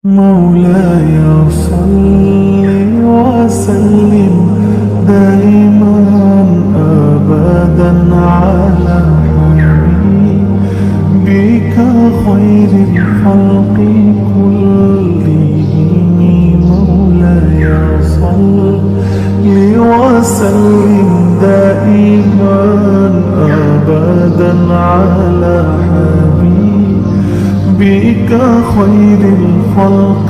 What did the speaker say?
مولاي صل وسلم دائما أبدا على حبيبك خير الخلق كلهم. مولاي صل وسلم دائما أبدا على حبيبك خير الخلق